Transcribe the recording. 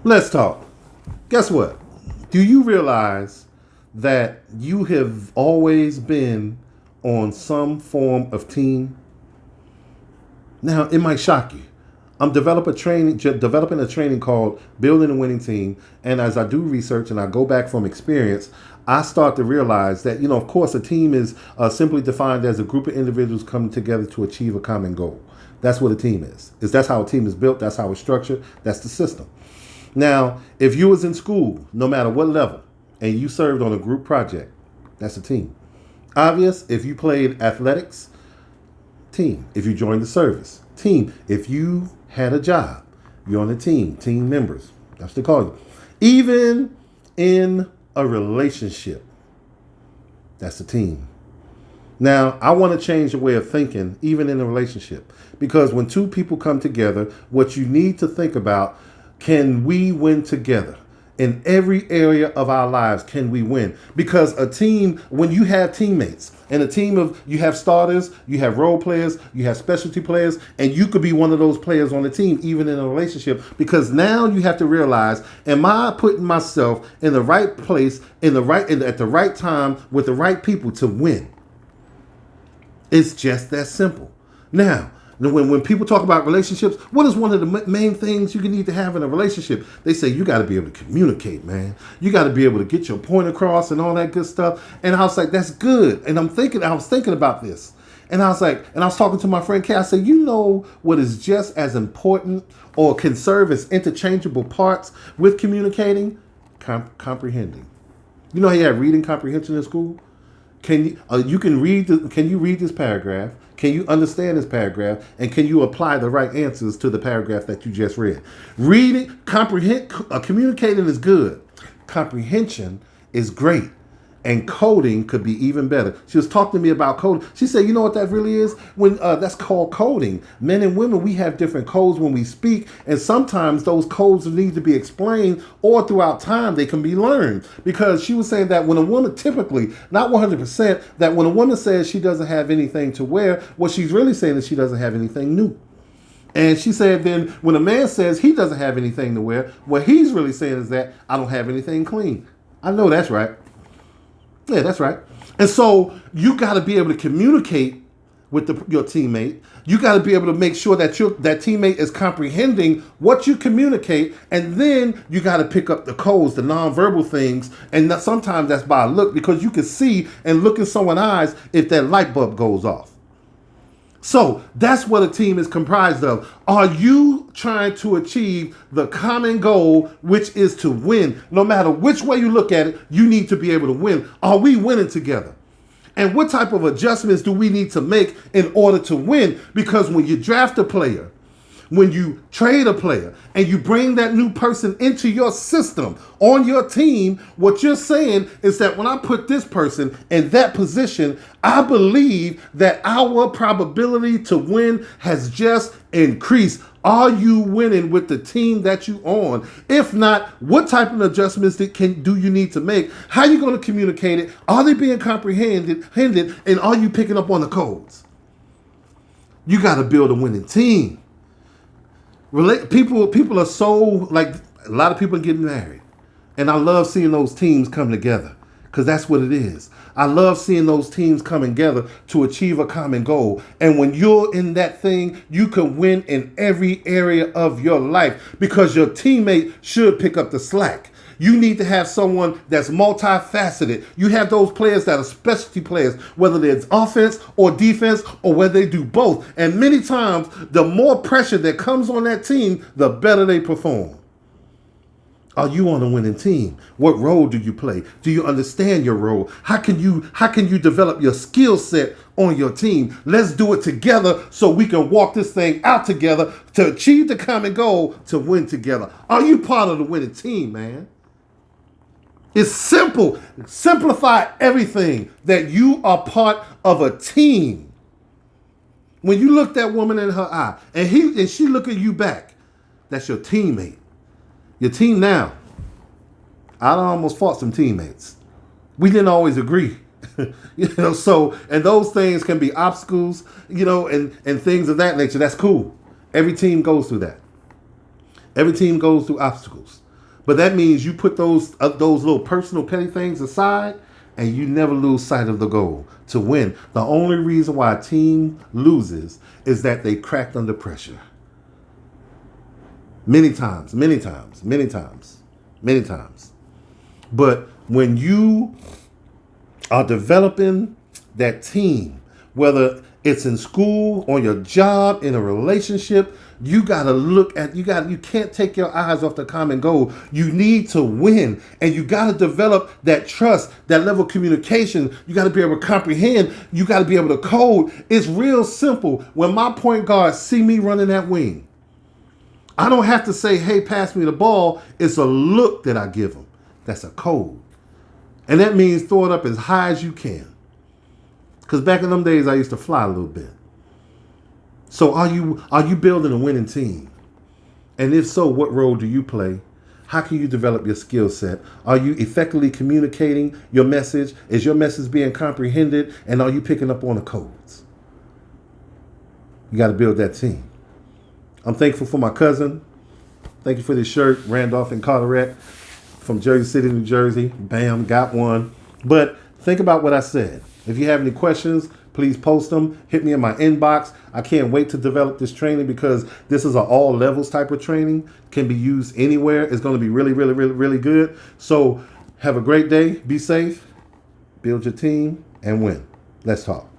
Let's talk. Guess what? Do you realize that you have always been on some form of team? Now, it might shock you. I'm developing a training called Building a Winning Team. And as I do research and I go back from experience, I start to realize that, of course, a team is simply defined as a group of individuals coming together to achieve a common goal. That's what a team is. That's how a team is built. That's how it's structured. That's the system. Now, if you was in school, no matter what level, and you served on a group project, that's a team. Obvious, if you played athletics, team. If you joined the service, team. If you had a job, you're on a team. Team members. That's what they call you. Even in a relationship, that's a team. Now, I want to change the way of thinking, even in a relationship, because when two people come together, what you need to think about, can we win together? In every area of our lives, can we win? Because a team, when you have teammates, and a team of, you have starters, you have role players, you have specialty players, and you could be one of those players on the team, even in a relationship, because now you have to realize, am I putting myself in the right place, at the right time, with the right people to win? It's just that simple. Now, when people talk about relationships, what is one of the main things you need to have in a relationship? They say you got to be able to communicate, man. You got to be able to get your point across and all that good stuff. And I was like, that's good. And I was thinking about this. And I was talking to my friend Kay. I said, you know what is just as important or can serve as interchangeable parts with communicating? Comprehending. You know how you have reading comprehension in school? Can you read this paragraph? Can you understand this paragraph? And can you apply the right answers to the paragraph that you just read? Communicating is good. Comprehension is great. And coding could be even better. She was talking to me about coding. She said, you know what that really is? When that's called coding. Men and women, we have different codes when we speak, and sometimes those codes need to be explained, or throughout time they can be learned. Because she was saying that when a woman, typically, not 100%, that when a woman says she doesn't have anything to wear, what she's really saying is she doesn't have anything new. And she said then when a man says he doesn't have anything to wear, what he's really saying is that I don't have anything clean. I know that's right. Yeah, that's right. And so you got to be able to communicate with your teammate. You got to be able to make sure that that teammate is comprehending what you communicate, and then you got to pick up the codes, the nonverbal things, and sometimes that's by a look, because you can see and look in someone's eyes if that light bulb goes off. So that's what a team is comprised of. Are you trying to achieve the common goal, which is to win? No matter which way you look at it, you need to be able to win. Are we winning together? And what type of adjustments do we need to make in order to win? Because when you draft a player, when you trade a player, and you bring that new person into your system, on your team, what you're saying is that when I put this person in that position, I believe that our probability to win has just increased. Are you winning with the team that you on? If not, what type of adjustments do you need to make? How are you going to communicate it? Are they being comprehended? And are you picking up on the codes? You got to build a winning team. People are so, like, a lot of people are getting married, and I love seeing those teams come together, because that's what it is. I love seeing those teams come together to achieve a common goal. And when you're in that thing, you can win in every area of your life, because your teammate should pick up the slack. You need to have someone that's multifaceted. You have those players that are specialty players, whether it's offense or defense, or whether they do both. And many times, the more pressure that comes on that team, the better they perform. Are you on a winning team? What role do you play? Do you understand your role? How can you develop your skill set on your team? Let's do it together so we can walk this thing out together to achieve the common goal, to win together. Are you part of the winning team, man? It's simple. Simplify everything, that you are part of a team. When you look that woman in her eye and she look at you back, that's your teammate. Your team now. I almost fought some teammates. We didn't always agree. So, and those things can be obstacles, and things of that nature. That's cool. Every team goes through that. Every team goes through obstacles. But that means you put those little personal petty things aside, and you never lose sight of the goal to win. The only reason why a team loses is that they cracked under pressure. Many times, many times, many times, many times. But when you are developing that team, whether it's in school, on your job, in a relationship, you gotta you can't take your eyes off the common goal. You need to win, and you gotta develop that trust, that level of communication. You gotta be able to comprehend. You gotta be able to code. It's real simple. When my point guards see me running that wing, I don't have to say, hey, pass me the ball. It's a look that I give them. That's a code. And that means throw it up as high as you can. Because back in them days, I used to fly a little bit. So are you building a winning team? And if so, what role do you play? How can you develop your skill set? Are you effectively communicating your message? Is your message being comprehended? And are you picking up on the codes? You got to build that team. I'm thankful for my cousin. Thank you for this shirt, Randolph and Carteret from Jersey City, New Jersey. Bam, got one. But think about what I said. If you have any questions, please post them. Hit me in my inbox. I can't wait to develop this training because this is an all levels type of training. Can be used anywhere. It's going to be really, really, really, really good. So have a great day. Be safe. Build your team and win. Let's talk.